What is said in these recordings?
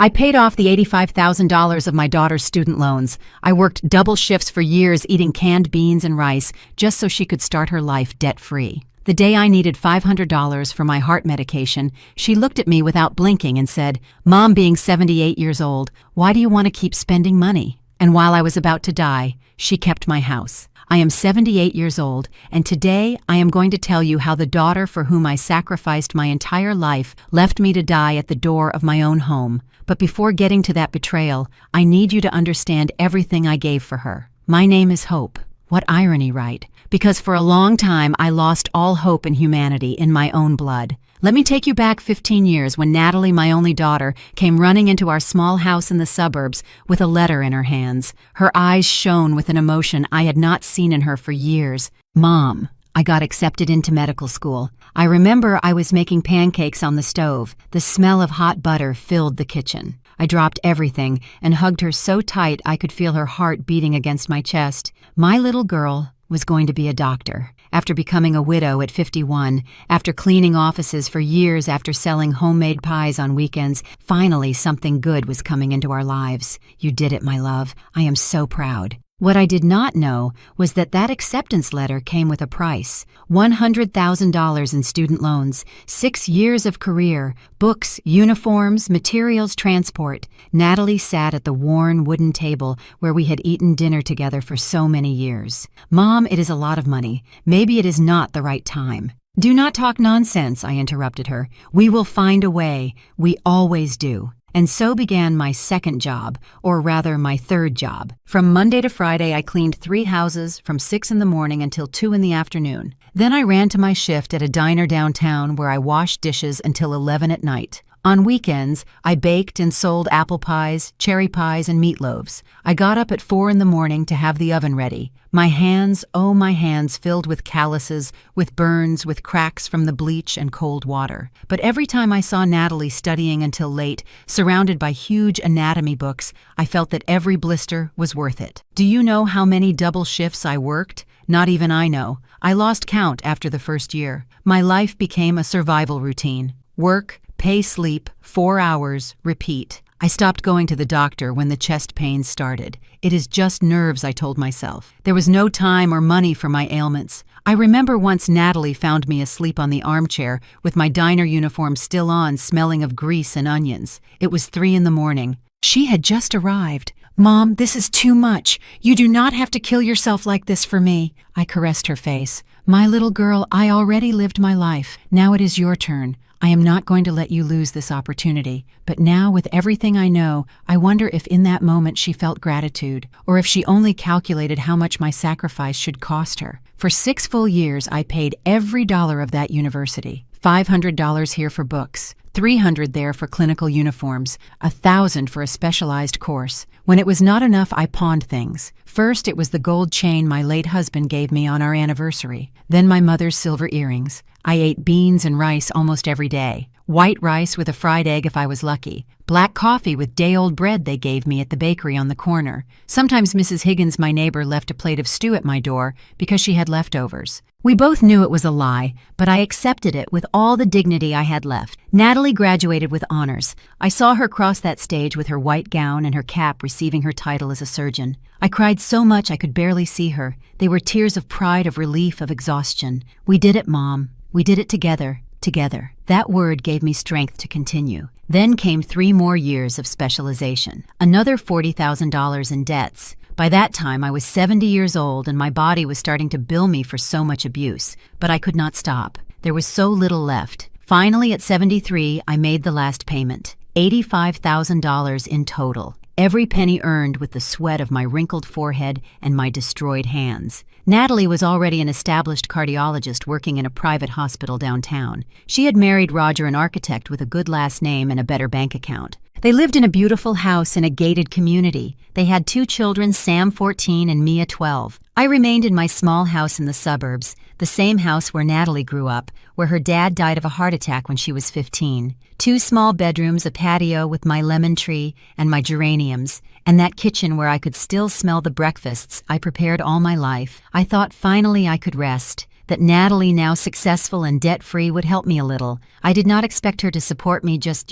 I paid off the $85,000 of my daughter's student loans. I worked double shifts for years eating canned beans and rice just so she could start her life debt-free. The day I needed $500 for my heart medication, she looked at me without blinking and said, "Mom, being 78 years old, why do you want to keep spending money?" And while I was about to die, she kept my house. I am 78 years old, and today I am going to tell you how the daughter for whom I sacrificed my entire life left me to die at the door of my own home. But before getting to that betrayal, I need you to understand everything I gave for her. My name is Hope. What irony, right? Because for a long time I lost all hope in humanity in my own blood. Let me take you back 15 years when Natalie, my only daughter, came running into our small house in the suburbs with a letter in her hands. Her eyes shone with an emotion I had not seen in her for years. "Mom, I got accepted into medical school. I remember I was making pancakes on the stove. The smell of hot butter filled the kitchen. I dropped everything and hugged her so tight I could feel her heart beating against my chest. My little girl was going to be a doctor. After becoming a widow at 51, after cleaning offices for years, after selling homemade pies on weekends, finally something good was coming into our lives. You did it, my love. I am so proud." What I did not know was that acceptance letter came with a price. $100,000 in student loans, 6 years of career, books, uniforms, materials, transport. Natalie sat at the worn wooden table where we had eaten dinner together for so many years. "Mom, it is a lot of money. Maybe it is not the right time." "Do not talk nonsense," I interrupted her. "We will find a way. We always do." And so began my second job, or rather my third job. From Monday to Friday, I cleaned 3 houses from 6 in the morning until 2 in the afternoon. Then I ran to my shift at a diner downtown where I washed dishes until 11 at night. On weekends, I baked and sold apple pies, cherry pies, and meatloaves. I got up at 4 in the morning to have the oven ready. My hands, oh my hands, filled with calluses, with burns, with cracks from the bleach and cold water. But every time I saw Natalie studying until late, surrounded by huge anatomy books, I felt that every blister was worth it. Do you know how many double shifts I worked? Not even I know. I lost count after the first year. My life became a survival routine. Work, pay, sleep, 4 hours, repeat. I stopped going to the doctor when the chest pains started. It is just nerves, I told myself. There was no time or money for my ailments. I remember once Natalie found me asleep on the armchair with my diner uniform still on, smelling of grease and onions. It was 3 in the morning. She had just arrived. "Mom, this is too much. You do not have to kill yourself like this for me." I caressed her face. "My little girl, I already lived my life. Now it is your turn. I am not going to let you lose this opportunity." But now, with everything I know, I wonder if in that moment she felt gratitude, or if she only calculated how much my sacrifice should cost her. For 6 full years, I paid every dollar of that university. $500 here for books, $300 there for clinical uniforms, $1,000 for a specialized course. When it was not enough, I pawned things. First, it was the gold chain my late husband gave me on our anniversary. Then my mother's silver earrings. I ate beans and rice almost every day. White rice with a fried egg if I was lucky. Black coffee with day-old bread they gave me at the bakery on the corner. Sometimes Mrs. Higgins, my neighbor, left a plate of stew at my door because she had leftovers. We both knew it was a lie, but I accepted it with all the dignity I had left. Natalie graduated with honors. I saw her cross that stage with her white gown and her cap receiving her title as a surgeon. I cried so much I could barely see her. They were tears of pride, of relief, of exhaustion. "We did it, Mom. We did it together. Together." That word gave me strength to continue. Then came 3 more years of specialization. Another $40,000 in debts. By that time, I was 70 years old and my body was starting to bill me for so much abuse. But I could not stop. There was so little left. Finally, at 73, I made the last payment. $85,000 in total. Every penny earned with the sweat of my wrinkled forehead and my destroyed hands. Natalie was already an established cardiologist working in a private hospital downtown. She had married Roger, an architect with a good last name and a better bank account. They lived in a beautiful house in a gated community. They had 2 children, Sam 14 and Mia 12. I remained in my small house in the suburbs, the same house where Natalie grew up, where her dad died of a heart attack when she was 15. 2 small bedrooms, a patio with my lemon tree and my geraniums, and that kitchen where I could still smell the breakfasts I prepared all my life. I thought finally I could rest. that Natalie, now successful and debt-free, would help me a little. I did not expect her to support me, just,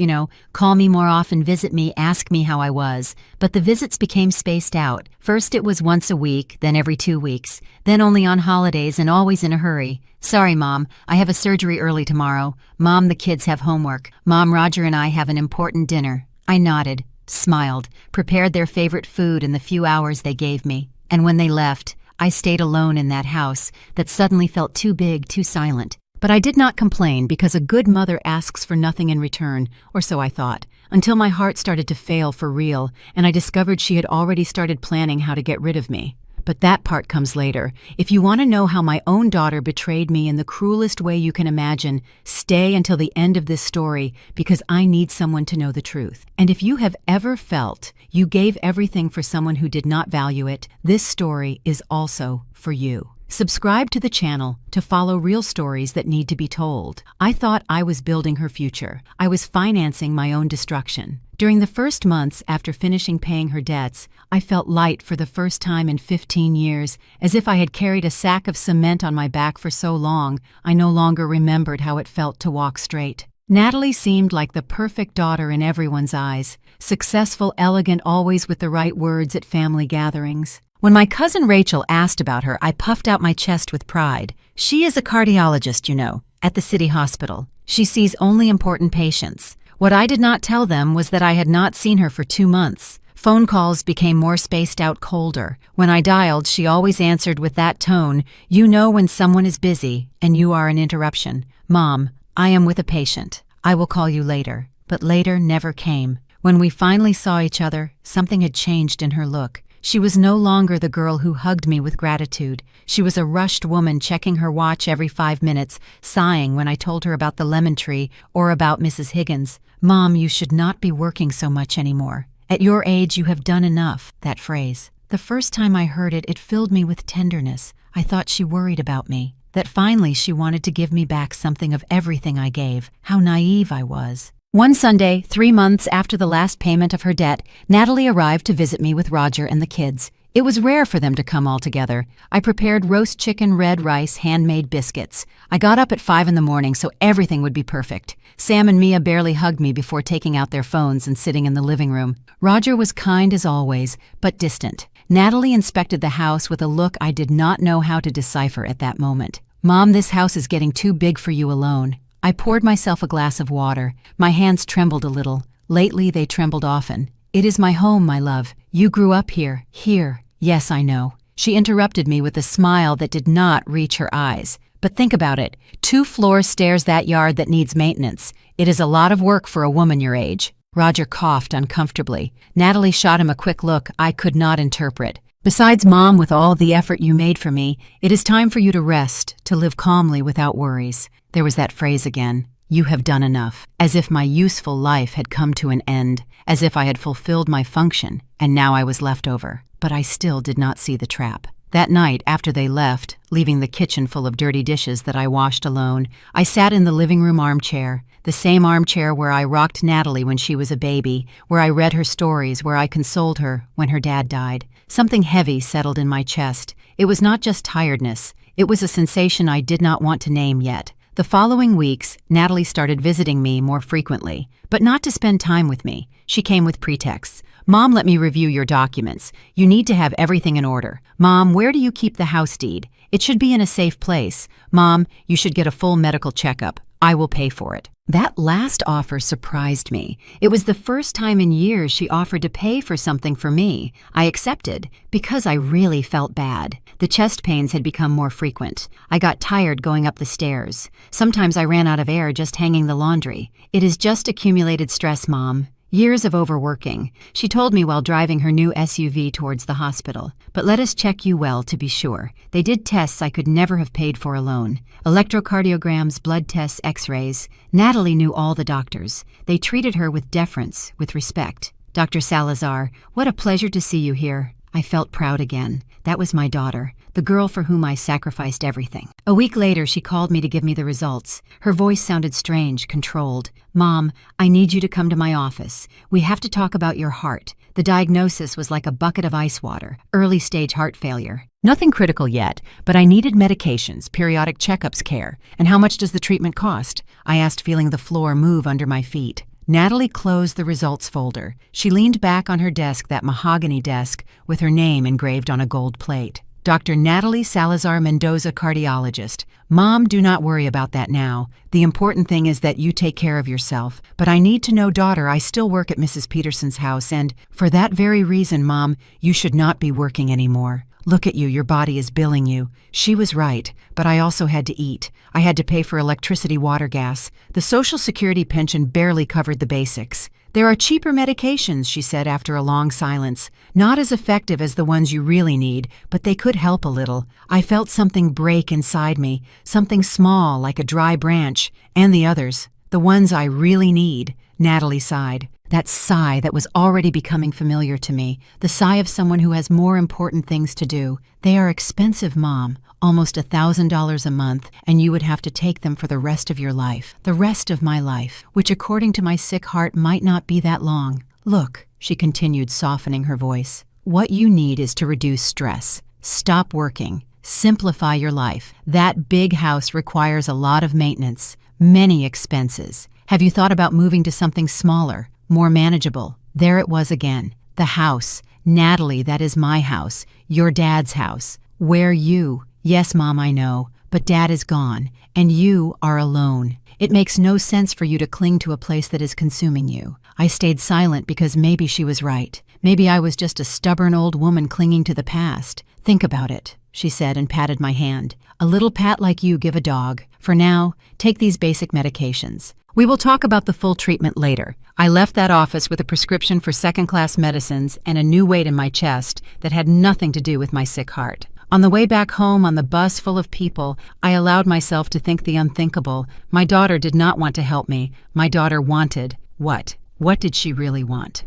call me more often, visit me, ask me how I was. But the visits became spaced out. First it was once a week, then every 2 weeks, then only on holidays and always in a hurry. Sorry, Mom, I have a surgery early tomorrow. Mom, the kids have homework. Mom, Roger and I have an important dinner. I nodded, smiled, prepared their favorite food in the few hours they gave me. And when they left, I stayed alone in that house that suddenly felt too big, too silent. But I did not complain, because a good mother asks for nothing in return, or so I thought, until my heart started to fail for real, and I discovered she had already started planning how to get rid of me. But that part comes later. If you want to know how my own daughter betrayed me in the cruelest way you can imagine, stay until the end of this story, because I need someone to know the truth. And if you have ever felt you gave everything for someone who did not value it, this story is also for you. Subscribe to the channel to follow real stories that need to be told. I thought I was building her future. I was financing my own destruction. During the first months after finishing paying her debts, I felt light for the first time in 15 years, as if I had carried a sack of cement on my back for so long, I no longer remembered how it felt to walk straight. Natalie seemed like the perfect daughter in everyone's eyes, successful, elegant, always with the right words at family gatherings. When my cousin Rachel asked about her, I puffed out my chest with pride. She is a cardiologist, at the city hospital. She sees only important patients. What I did not tell them was that I had not seen her for 2 months. Phone calls became more spaced out, colder. When I dialed, she always answered with that tone, when someone is busy and you are an interruption. Mom, I am with a patient. I will call you later. But later never came. When we finally saw each other, something had changed in her look. She was no longer the girl who hugged me with gratitude. She was a rushed woman checking her watch every 5 minutes, sighing when I told her about the lemon tree or about Mrs. Higgins. Mom, you should not be working so much anymore. At your age, you have done enough. That phrase. The first time I heard it, it filled me with tenderness. I thought she worried about me, that finally she wanted to give me back something of everything I gave. How naive I was. One Sunday, 3 months after the last payment of her debt, Natalie arrived to visit me with Roger and the kids. It was rare for them to come all together. I prepared roast chicken, red rice, handmade biscuits. I got up at 5 in the morning so everything would be perfect. Sam and Mia barely hugged me before taking out their phones and sitting in the living room. Roger was kind as always, but distant. Natalie inspected the house with a look I did not know how to decipher at that moment. Mom, this house is getting too big for you alone. I poured myself a glass of water. My hands trembled a little. Lately, they trembled often. It is my home, my love. You grew up here. Here. Yes, I know. She interrupted me with a smile that did not reach her eyes. But think about it. 2 floors stairs, that yard that needs maintenance. It is a lot of work for a woman your age. Roger coughed uncomfortably. Natalie shot him a quick look I could not interpret. Besides, Mom, with all the effort you made for me, it is time for you to rest, to live calmly without worries. There was that phrase again. You have done enough. As if my useful life had come to an end, as if I had fulfilled my function, and now I was left over. But I still did not see the trap. That night, after they left, leaving the kitchen full of dirty dishes that I washed alone, I sat in the living room armchair, the same armchair where I rocked Natalie when she was a baby, where I read her stories, where I consoled her when her dad died. Something heavy settled in my chest. It was not just tiredness. It was a sensation I did not want to name yet. The following weeks, Natalie started visiting me more frequently, but not to spend time with me. She came with pretexts. Mom, let me review your documents. You need to have everything in order. Mom, where do you keep the house deed? It should be in a safe place. Mom, you should get a full medical checkup. I will pay for it. That last offer surprised me. It was the first time in years she offered to pay for something for me. I accepted, because I really felt bad. The chest pains had become more frequent. I got tired going up the stairs. Sometimes I ran out of air just hanging the laundry. It is just accumulated stress, Mom. Years of overworking, she told me while driving her new SUV towards the hospital. But let us check you well to be sure. They did tests I could never have paid for alone. Electrocardiograms, blood tests, x-rays. Natalie knew all the doctors. They treated her with deference, with respect. Dr. Salazar, what a pleasure to see you here. I felt proud again. That was my daughter. the girl for whom I sacrificed everything. A week later, she called me to give me the results. Her voice sounded strange, controlled. "Mom, I need you to come to my office. We have to talk about your heart." The diagnosis was like a bucket of ice water, early-stage heart failure. Nothing critical yet, but I needed medications, periodic checkups, care. "And how much does the treatment cost?" I asked, feeling the floor move under my feet. Natalie closed the results folder. She leaned back on her desk, that mahogany desk, with her name engraved on a gold plate. Dr. Natalie Salazar Mendoza, cardiologist. "Mom, do not worry about that now. The important thing is that you take care of yourself. But I need to know, daughter, I still work at Mrs. Peterson's house, and for that very reason, Mom, you should not be working anymore. Look at you, your body is billing you." She was right, but I also had to eat. I had to pay for electricity, water, gas. The Social Security pension barely covered the basics. "There are cheaper medications," she said after a long silence. "Not as effective as the ones you really need, but they could help a little." I felt something break inside me, something small like a dry branch, and the others, the ones I really need. Natalie sighed. That sigh that was already becoming familiar to me, the sigh of someone who has more important things to do. "They are expensive, Mom, almost $1,000 a month, and you would have to take them for the rest of your life, the rest of my life, which according to my sick heart might not be that long. Look," she continued, softening her voice, "what you need is to reduce stress. Stop working. Simplify your life. That big house requires a lot of maintenance, many expenses. Have you thought about moving to something smaller, more manageable?" There it was again. The house. "Natalie, that is my house. Your dad's house. Where you?" "Yes, Mom, I know. But Dad is gone, and you are alone. It makes no sense for you to cling to a place that is consuming you." I stayed silent because maybe she was right. Maybe I was just a stubborn old woman clinging to the past. "Think about it," she said and patted my hand. "A little pat like you give a dog. For now, take these basic medications. We will talk about the full treatment later." I left that office with a prescription for second-class medicines and a new weight in my chest that had nothing to do with my sick heart. On the way back home, on the bus full of people, I allowed myself to think the unthinkable. My daughter did not want to help me. My daughter wanted what? What did she really want?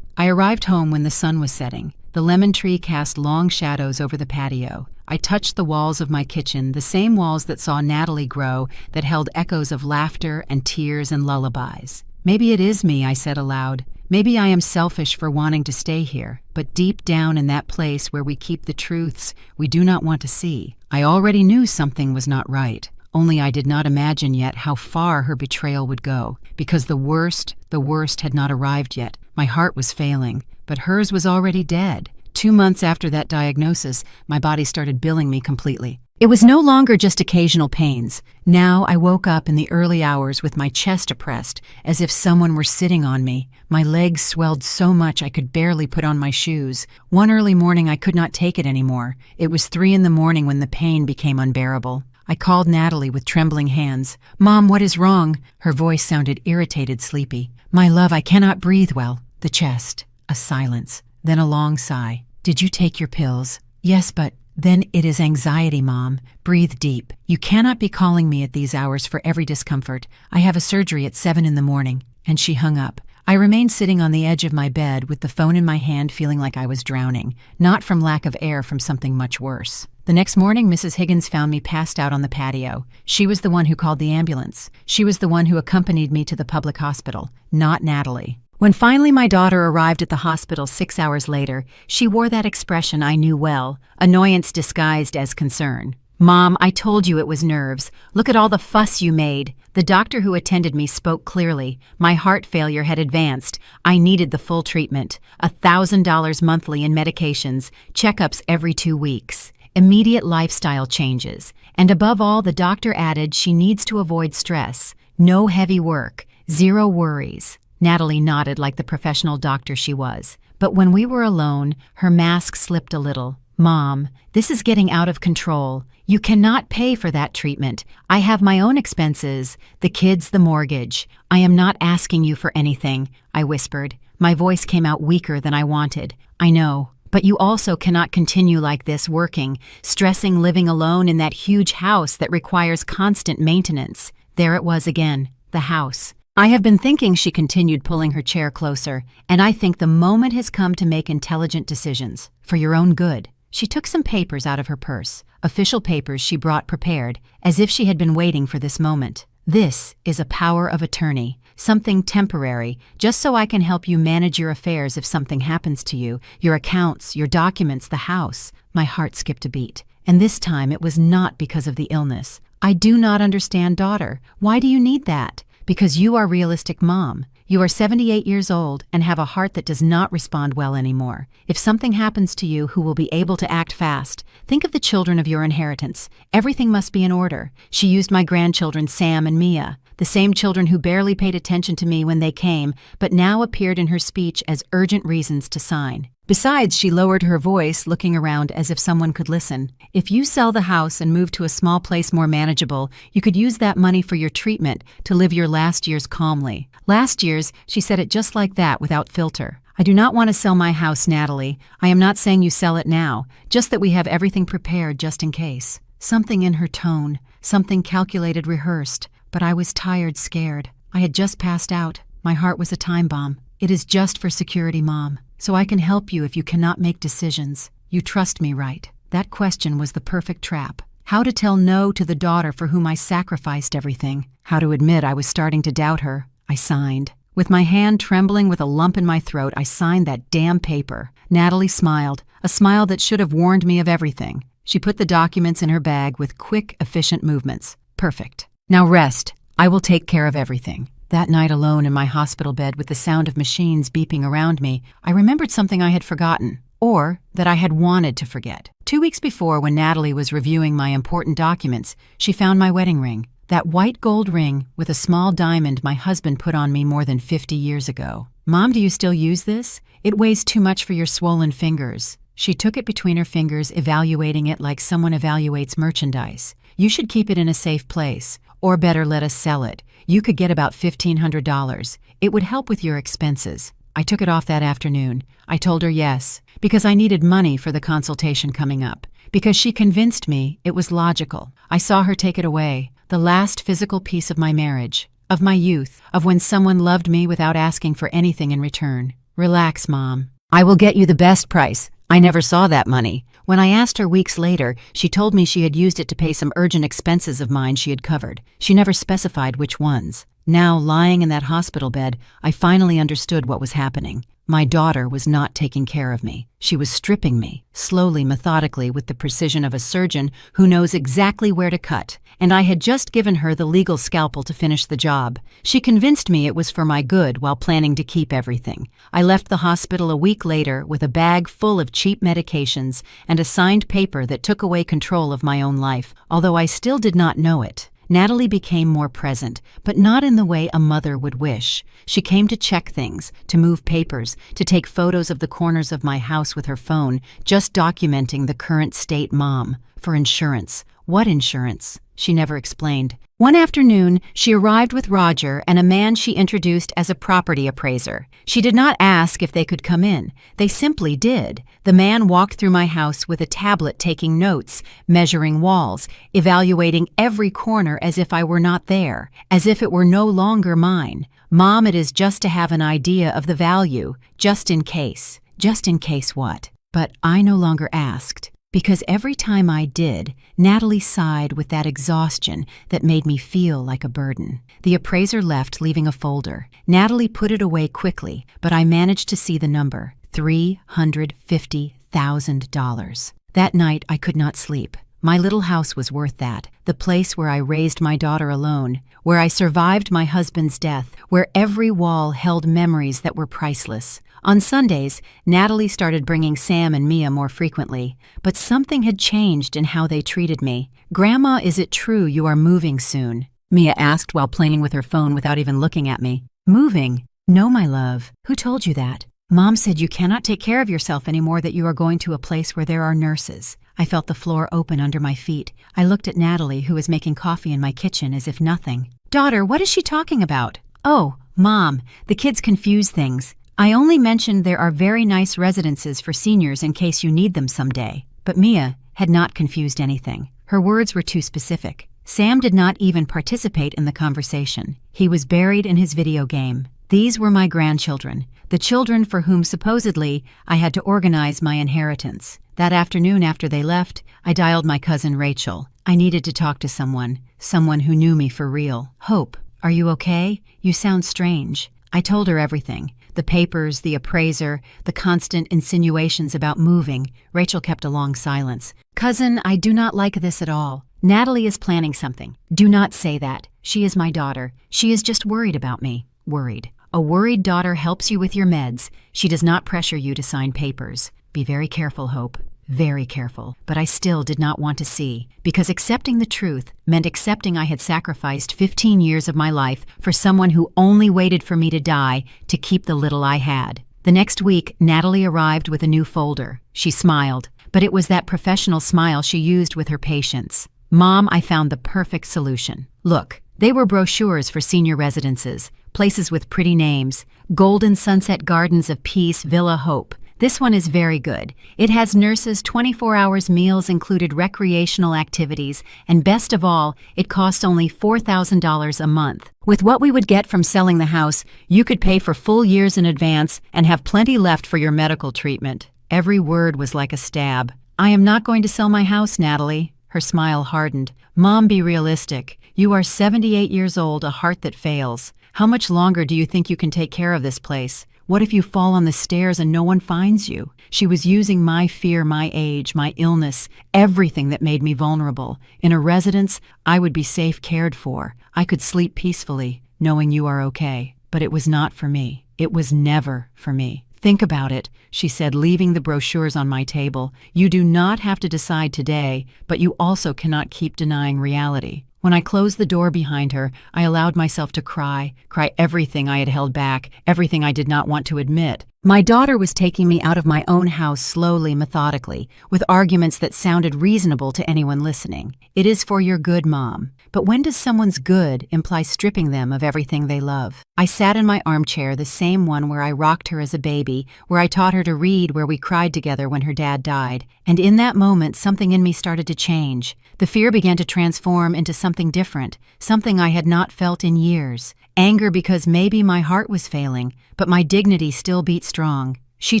I arrived home when the sun was setting. The lemon tree cast long shadows over the patio. I touched the walls of my kitchen, the same walls that saw Natalie grow, that held echoes of laughter and tears and lullabies. "Maybe it is me," I said aloud. "Maybe I am selfish for wanting to stay here, but deep down in that place where we keep the truths we do not want to see, I already knew something was not right. Only I did not imagine yet how far her betrayal would go, because the worst had not arrived yet. My heart was failing, but hers was already dead. 2 months after that diagnosis, my body started billing me completely. It was no longer just occasional pains. Now I woke up in the early hours with my chest oppressed, as if someone were sitting on me. My legs swelled so much I could barely put on my shoes. One early morning I could not take it anymore. It was 3 in the morning when the pain became unbearable. I called Natalie with trembling hands. "Mom, what is wrong?" Her voice sounded irritated, sleepy. "My love, I cannot breathe well." The chest. A silence. Then a long sigh. "Did you take your pills?" "Yes, but..." "Then it is anxiety, Mom. Breathe deep. You cannot be calling me at these hours for every discomfort. I have a surgery at 7 in the morning." And she hung up. I remained sitting on the edge of my bed with the phone in my hand, feeling like I was drowning. Not from lack of air, from something much worse. The next morning, Mrs. Higgins found me passed out on the patio. She was the one who called the ambulance. She was the one who accompanied me to the public hospital, not Natalie. When finally my daughter arrived at the hospital 6 hours later, she wore that expression I knew well, annoyance disguised as concern. "Mom, I told you it was nerves. Look at all the fuss you made." The doctor who attended me spoke clearly. My heart failure had advanced. I needed the full treatment, $1,000 monthly in medications, checkups every 2 weeks, immediate lifestyle changes, and above all, the doctor added she needs to avoid stress, no heavy work, 0 worries. Natalie nodded like the professional doctor she was. But when we were alone, her mask slipped a little. "Mom, this is getting out of control. You cannot pay for that treatment. I have my own expenses, the kids, the mortgage. I am not asking you for anything," I whispered. My voice came out weaker than I wanted. "I know, but you also cannot continue like this, working, stressing, living alone in that huge house that requires constant maintenance." There it was again, the house. "I have been thinking," she continued, pulling her chair closer, "and I think the moment has come to make intelligent decisions, for your own good. She took some papers out of her purse, official papers she brought prepared, as if she had been waiting for this moment. This is a power of attorney, something temporary, just so I can help you manage your affairs if something happens to you, your accounts, your documents, the house. My heart skipped a beat. And this time it was not because of the illness. I do not understand, daughter. Why do you need that? Because you are realistic, Mom. You are 78 years old and have a heart that does not respond well anymore. If something happens to you, who will be able to act fast? Think of the children of your inheritance. Everything must be in order. She used my grandchildren, Sam and Mia, the same children who barely paid attention to me when they came, but now appeared in her speech as urgent reasons to sign. Besides, she lowered her voice, looking around as if someone could listen. If you sell the house and move to a small place more manageable, you could use that money for your treatment to live your last years calmly. Last years, she said it just like that, without filter. I do not want to sell my house, Natalie. I am not saying you sell it now, just that we have everything prepared just in case. Something in her tone, something calculated, rehearsed. But I was tired, scared. I had just passed out. My heart was a time bomb. It is just for security, Mom. So I can help you if you cannot make decisions. You trust me, right? That question was the perfect trap. How to tell no to the daughter for whom I sacrificed everything. How to admit I was starting to doubt her. I signed. With my hand trembling with a lump in my throat, I signed that damn paper. Natalie smiled, a smile that should have warned me of everything. She put the documents in her bag with quick, efficient movements. Perfect. Now rest. I will take care of everything. That night alone in my hospital bed with the sound of machines beeping around me, I remembered something I had forgotten, or that I had wanted to forget. 2 weeks before, when Natalie was reviewing my important documents, she found my wedding ring. That white gold ring with a small diamond my husband put on me more than 50 years ago. Mom, do you still use this? It weighs too much for your swollen fingers. She took it between her fingers, evaluating it like someone evaluates merchandise. You should keep it in a safe place, or better, let us sell it. You could get about $1,500. It would help with your expenses. I took it off that afternoon. I told her yes, because I needed money for the consultation coming up. Because she convinced me it was logical. I saw her take it away, the last physical piece of my marriage, of my youth, of when someone loved me without asking for anything in return. Relax, Mom. I will get you the best price. I never saw that money. When I asked her weeks later, she told me she had used it to pay some urgent expenses of mine she had covered. She never specified which ones. Now, lying in that hospital bed, I finally understood what was happening. My daughter was not taking care of me. She was stripping me, slowly, methodically, with the precision of a surgeon who knows exactly where to cut. And I had just given her the legal scalpel to finish the job. She convinced me it was for my good while planning to keep everything. I left the hospital a week later with a bag full of cheap medications and a signed paper that took away control of my own life, although I still did not know it. Natalie became more present, but not in the way a mother would wish. She came to check things, to move papers, to take photos of the corners of my house with her phone, just documenting the current state. Mom, for insurance. What insurance? She never explained. One afternoon, she arrived with Roger and a man she introduced as a property appraiser. She did not ask if they could come in. They simply did. The man walked through my house with a tablet taking notes, measuring walls, evaluating every corner as if I were not there, as if it were no longer mine. Mom, it is just to have an idea of the value, just in case. Just in case what? But I no longer asked. Because every time I did, Natalie sighed with that exhaustion that made me feel like a burden. The appraiser left, leaving a folder. Natalie put it away quickly, but I managed to see the number, $350,000. That night, I could not sleep. My little house was worth that, the place where I raised my daughter alone, where I survived my husband's death, where every wall held memories that were priceless. On Sundays, Natalie started bringing Sam and Mia more frequently, but something had changed in how they treated me. "Grandma, is it true you are moving soon?" Mia asked while playing with her phone without even looking at me. "Moving? No, my love. Who told you that?" "Mom said you cannot take care of yourself anymore, that you are going to a place where there are nurses." I felt the floor open under my feet. I looked at Natalie, who was making coffee in my kitchen as if nothing. "Daughter, what is she talking about?" "Oh, Mom, the kids confuse things. I only mentioned there are very nice residences for seniors in case you need them someday." But Mia had not confused anything. Her words were too specific. Sam did not even participate in the conversation. He was buried in his video game. These were my grandchildren, the children for whom supposedly I had to organize my inheritance. That afternoon after they left, I dialed my cousin Rachel. I needed to talk to someone who knew me for real. "Hope, are you okay? You sound strange." I told her everything. The papers, the appraiser, the constant insinuations about moving. Rachel kept a long silence. "Cousin, I do not like this at all. Natalie is planning something." "Do not say that. She is my daughter. She is just worried about me." "Worried. A worried daughter helps you with your meds. She does not pressure you to sign papers. Be very careful, Hope. Very careful." But I still did not want to see, because accepting the truth meant accepting I had sacrificed 15 years of my life for someone who only waited for me to die to keep the little I had. The next week, Natalie arrived with a new folder. She smiled, but it was that professional smile she used with her patients. "Mom, I found the perfect solution. Look." They were brochures for senior residences, places with pretty names. Golden Sunset Gardens of Peace, Villa Hope. This one is very good. It has nurses, 24 hours meals included, recreational activities, and best of all, it costs only $4,000 a month. With what we would get from selling the house, you could pay for full years in advance and have plenty left for your medical treatment. Every word was like a stab. "I am not going to sell my house, Natalie." Her smile hardened. "Mom, be realistic. You are 78 years old, a heart that fails. How much longer do you think you can take care of this place? What if you fall on the stairs and no one finds you?" She was using my fear, my age, my illness, everything that made me vulnerable. In a residence, I would be safe, cared for. I could sleep peacefully, knowing you are okay. But it was not for me. It was never for me. "Think about it," she said, leaving the brochures on my table. "You do not have to decide today, but you also cannot keep denying reality." When I closed the door behind her, I allowed myself to cry everything I had held back, everything I did not want to admit. My daughter was taking me out of my own house slowly, methodically, with arguments that sounded reasonable to anyone listening. "It is for your good, Mom." But when does someone's good imply stripping them of everything they love? I sat in my armchair, the same one where I rocked her as a baby, where I taught her to read, where we cried together when her dad died. And in that moment, something in me started to change. The fear began to transform into something different, something I had not felt in years. Anger because maybe my heart was failing, but my dignity still beat strong. She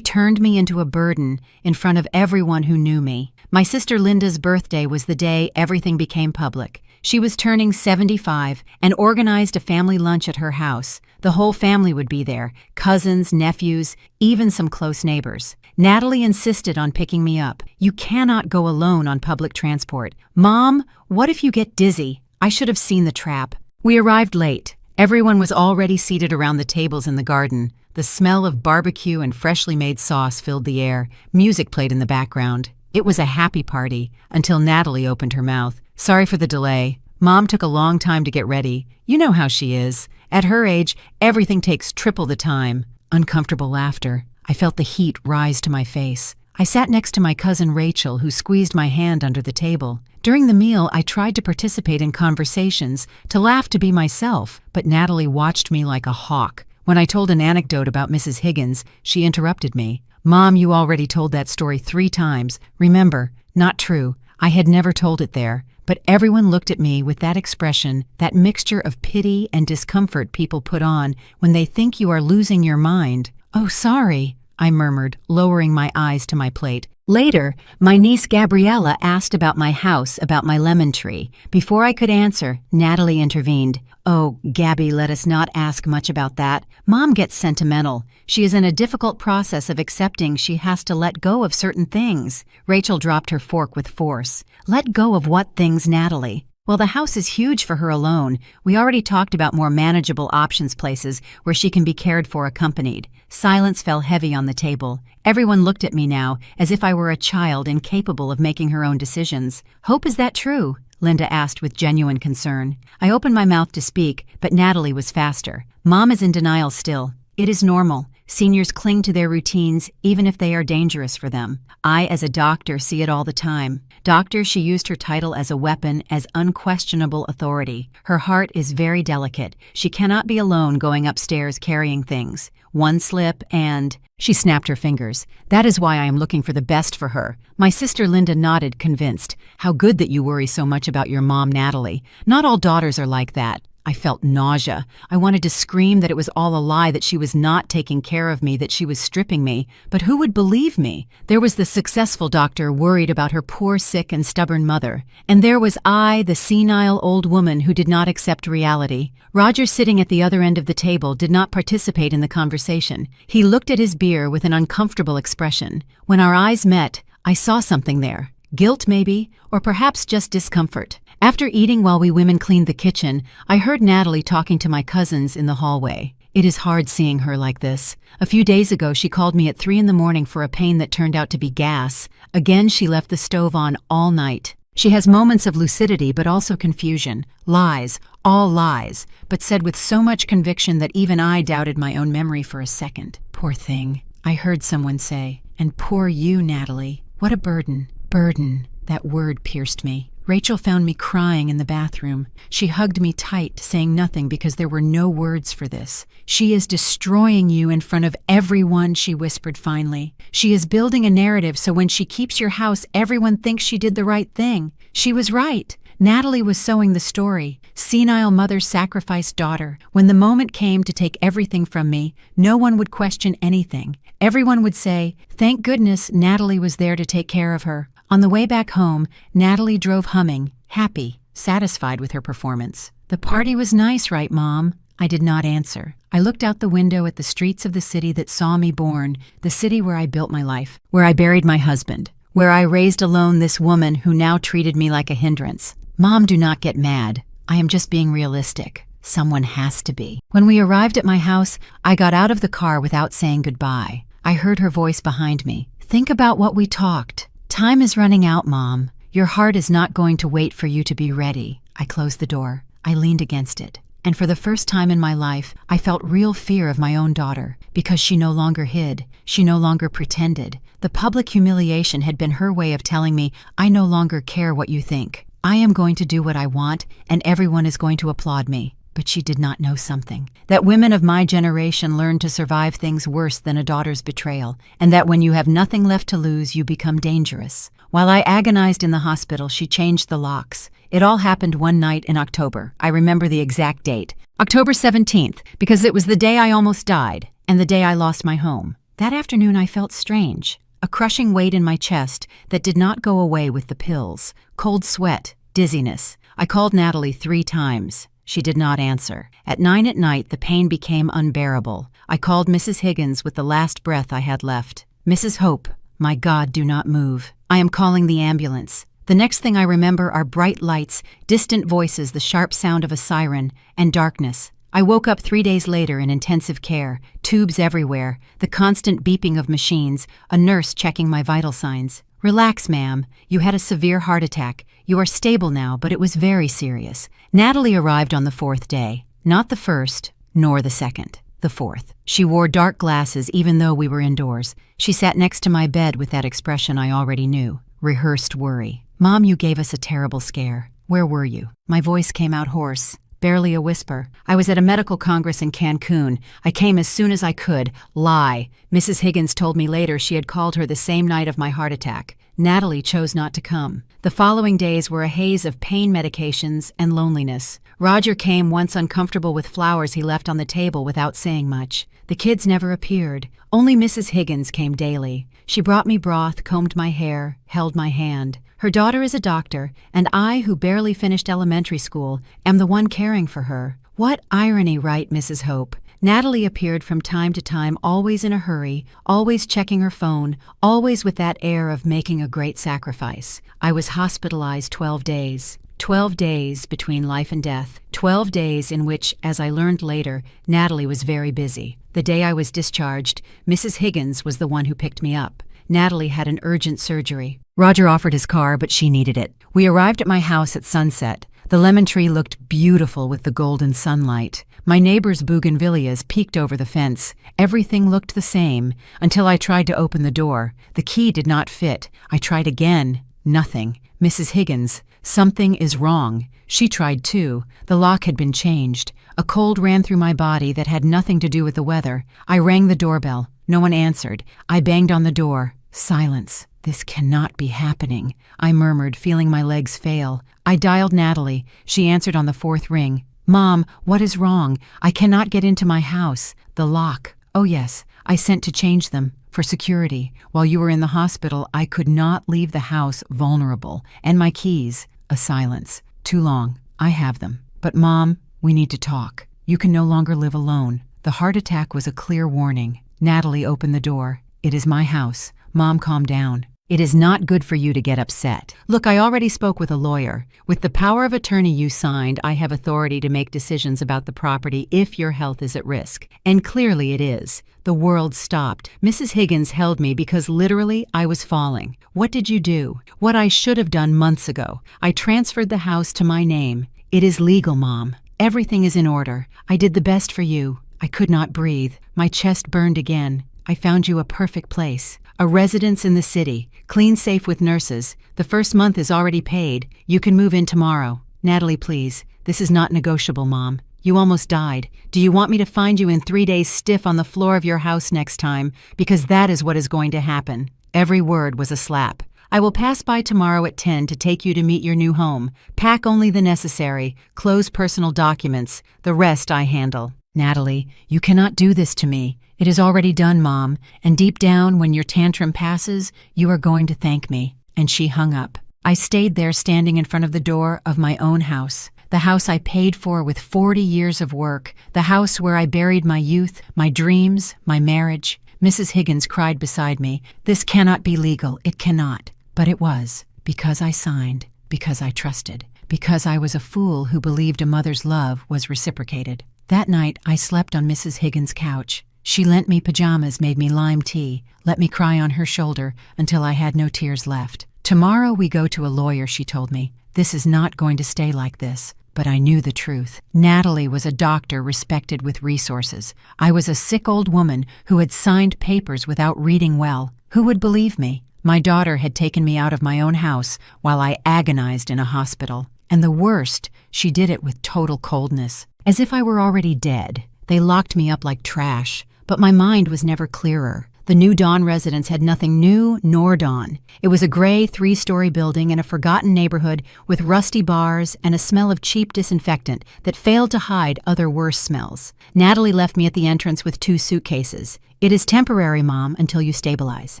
turned me into a burden in front of everyone who knew me. My sister Linda's birthday was the day everything became public. She was turning 75 and organized a family lunch at her house. The whole family would be there, cousins, nephews, even some close neighbors. Natalie insisted on picking me up. "You cannot go alone on public transport." "Mom, what if you get dizzy?" I should have seen the trap. We arrived late. Everyone was already seated around the tables in the garden. The smell of barbecue and freshly made sauce filled the air. Music played in the background. It was a happy party, until Natalie opened her mouth. "Sorry for the delay. Mom took a long time to get ready. You know how she is. At her age, everything takes triple the time." Uncomfortable laughter. I felt the heat rise to my face. I sat next to my cousin Rachel, who squeezed my hand under the table. During the meal, I tried to participate in conversations, to laugh, to be myself, but Natalie watched me like a hawk. When I told an anecdote about Mrs. Higgins, she interrupted me. "Mom, you already told that story 3 times. Remember, not true. I had never told it there." But everyone looked at me with that expression, that mixture of pity and discomfort people put on when they think you are losing your mind. "Oh, sorry," I murmured, lowering my eyes to my plate. Later, my niece Gabriella asked about my house, about my lemon tree. Before I could answer, Natalie intervened. "Oh, Gabby, let us not ask much about that. Mom gets sentimental. She is in a difficult process of accepting she has to let go of certain things." Rachel dropped her fork with force. "Let go of what things, Natalie?" "Well, the house is huge for her alone. We already talked about more manageable options, places where she can be cared for accompanied." Silence fell heavy on the table. Everyone looked at me now, as if I were a child incapable of making her own decisions. "Hope, is that true?" Linda asked with genuine concern. I opened my mouth to speak, but Natalie was faster. "Mom is in denial still. It is normal. Seniors cling to their routines, even if they are dangerous for them. I, as a doctor, see it all the time." Doctor, she used her title as a weapon, as unquestionable authority. "Her heart is very delicate. She cannot be alone going upstairs carrying things. One slip and—" She snapped her fingers. "That is why I am looking for the best for her." My sister Linda nodded, convinced. "How good that you worry so much about your mom, Natalie. Not all daughters are like that." I felt nausea. I wanted to scream that it was all a lie, that she was not taking care of me, that she was stripping me. But who would believe me? There was the successful doctor worried about her poor, sick, and stubborn mother. And there was I, the senile old woman who did not accept reality. Roger, sitting at the other end of the table, did not participate in the conversation. He looked at his beer with an uncomfortable expression. When our eyes met, I saw something there. Guilt, maybe, or perhaps just discomfort. After eating while we women cleaned the kitchen, I heard Natalie talking to my cousins in the hallway. It is hard seeing her like this. A few days ago, she called me at 3 a.m. for a pain that turned out to be gas. Again, she left the stove on all night. She has moments of lucidity but also confusion. Lies, all lies, but said with so much conviction that even I doubted my own memory for a second. Poor thing, I heard someone say. And poor you, Natalie. What a burden. Burden. That word pierced me. Rachel found me crying in the bathroom. She hugged me tight, saying nothing because there were no words for this. She is destroying you in front of everyone, she whispered finally. She is building a narrative so when she keeps your house, everyone thinks she did the right thing. She was right. Natalie was sewing the story. Senile mother sacrificed daughter. When the moment came to take everything from me, no one would question anything. Everyone would say, thank goodness Natalie was there to take care of her. On the way back home, Natalie drove humming, happy, satisfied with her performance. The party was nice, right, Mom? I did not answer. I looked out the window at the streets of the city that saw me born, the city where I built my life, where I buried my husband, where I raised alone this woman who now treated me like a hindrance. Mom, do not get mad. I am just being realistic. Someone has to be. When we arrived at my house, I got out of the car without saying goodbye. I heard her voice behind me. Think about what we talked. Time is running out, Mom. Your heart is not going to wait for you to be ready. I closed the door. I leaned against it. And for the first time in my life, I felt real fear of my own daughter, because she no longer hid. She no longer pretended. The public humiliation had been her way of telling me, I no longer care what you think. I am going to do what I want, and everyone is going to applaud me. But she did not know something. That women of my generation learn to survive things worse than a daughter's betrayal, and that when you have nothing left to lose, you become dangerous. While I agonized in the hospital, she changed the locks. It all happened one night in October. I remember the exact date. October 17th, because it was the day I almost died, and the day I lost my home. That afternoon I felt strange. A crushing weight in my chest that did not go away with the pills. Cold sweat, dizziness. I called Natalie 3 times. She did not answer. At 9 at night, the pain became unbearable. I called Mrs. Higgins with the last breath I had left. Mrs. Hope, my God, do not move. I am calling the ambulance. The next thing I remember are bright lights, distant voices, the sharp sound of a siren, and darkness. I woke up 3 days later in intensive care, tubes everywhere, the constant beeping of machines, a nurse checking my vital signs. Relax, ma'am. You had a severe heart attack. You are stable now, but it was very serious. Natalie arrived on the 4th day. Not the 1st, nor the 2nd. The 4th. She wore dark glasses even though we were indoors. She sat next to my bed with that expression I already knew. Rehearsed worry. Mom, you gave us a terrible scare. Where were you? My voice came out hoarse. Barely a whisper. I was at a medical congress in Cancun. I came as soon as I could. Lie. Mrs. Higgins told me later she had called her the same night of my heart attack. Natalie chose not to come. The following days were a haze of pain medications and loneliness. Roger came once uncomfortable with flowers he left on the table without saying much. The kids never appeared. Only Mrs. Higgins came daily. She brought me broth, combed my hair, held my hand. Her daughter is a doctor, and I, who barely finished elementary school, am the one caring for her. What irony, right, Mrs. Hope? Natalie appeared from time to time, always in a hurry, always checking her phone, always with that air of making a great sacrifice. I was hospitalized 12 days. 12 days between life and death. 12 days in which, as I learned later, Natalie was very busy. The day I was discharged, Mrs. Higgins was the one who picked me up. Natalie had an urgent surgery. Roger offered his car, but she needed it. We arrived at my house at sunset. The lemon tree looked beautiful with the golden sunlight. My neighbor's bougainvilleas peeked over the fence. Everything looked the same, until I tried to open the door. The key did not fit. I tried again. Nothing. Mrs. Higgins, something is wrong. She tried too. The lock had been changed. A cold ran through my body that had nothing to do with the weather. I rang the doorbell. No one answered. I banged on the door. Silence. This cannot be happening, I murmured, feeling my legs fail. I dialed Natalie. She answered on the 4th ring. "Mom, what is wrong? I cannot get into my house. The lock." "Oh yes, I sent to change them for security. While you were in the hospital, I could not leave the house vulnerable. And my keys." A silence. "Too long. I have them. But Mom, we need to talk. You can no longer live alone." The heart attack was a clear warning. Natalie opened the door. "It is my house. Mom, calm down. It is not good for you to get upset. Look, I already spoke with a lawyer. With the power of attorney you signed, I have authority to make decisions about the property if your health is at risk. And clearly it is." The world stopped. Mrs. Higgins held me because literally I was falling. "What did you do?" "What I should have done months ago. I transferred the house to my name. It is legal, Mom. Everything is in order. I did the best for you." I could not breathe. My chest burned again. "I found you a perfect place. A residence in the city, clean, safe with nurses. The first month is already paid. You can move in tomorrow." "Natalie, please. This is not negotiable, Mom. You almost died. Do you want me to find you in 3 days stiff on the floor of your house next time? Because that is what is going to happen." Every word was a slap. "I will pass by tomorrow at 10 to take you to meet your new home. Pack only the necessary. Close personal documents. The rest I handle." "Natalie, you cannot do this to me. It is already done, Mom, and deep down, when your tantrum passes, you are going to thank me." And she hung up. I stayed there standing in front of the door of my own house. The house I paid for with 40 years of work. The house where I buried my youth, my dreams, my marriage. Mrs. Higgins cried beside me. "This cannot be legal. It cannot." But it was, because I signed, because I trusted, because I was a fool who believed a mother's love was reciprocated. That night, I slept on Mrs. Higgins' couch. She lent me pajamas, made me lime tea, let me cry on her shoulder until I had no tears left. "Tomorrow we go to a lawyer," she told me. "This is not going to stay like this." But I knew the truth. Natalie was a doctor respected with resources. I was a sick old woman who had signed papers without reading well. Who would believe me? My daughter had taken me out of my own house while I agonized in a hospital. And the worst, she did it with total coldness, as if I were already dead. They locked me up like trash. But my mind was never clearer. The new Dawn residence had nothing new nor dawn. It was a gray 3-story building in a forgotten neighborhood with rusty bars and a smell of cheap disinfectant that failed to hide other worse smells. Natalie left me at the entrance with 2 suitcases. "It is temporary, Mom, until you stabilize."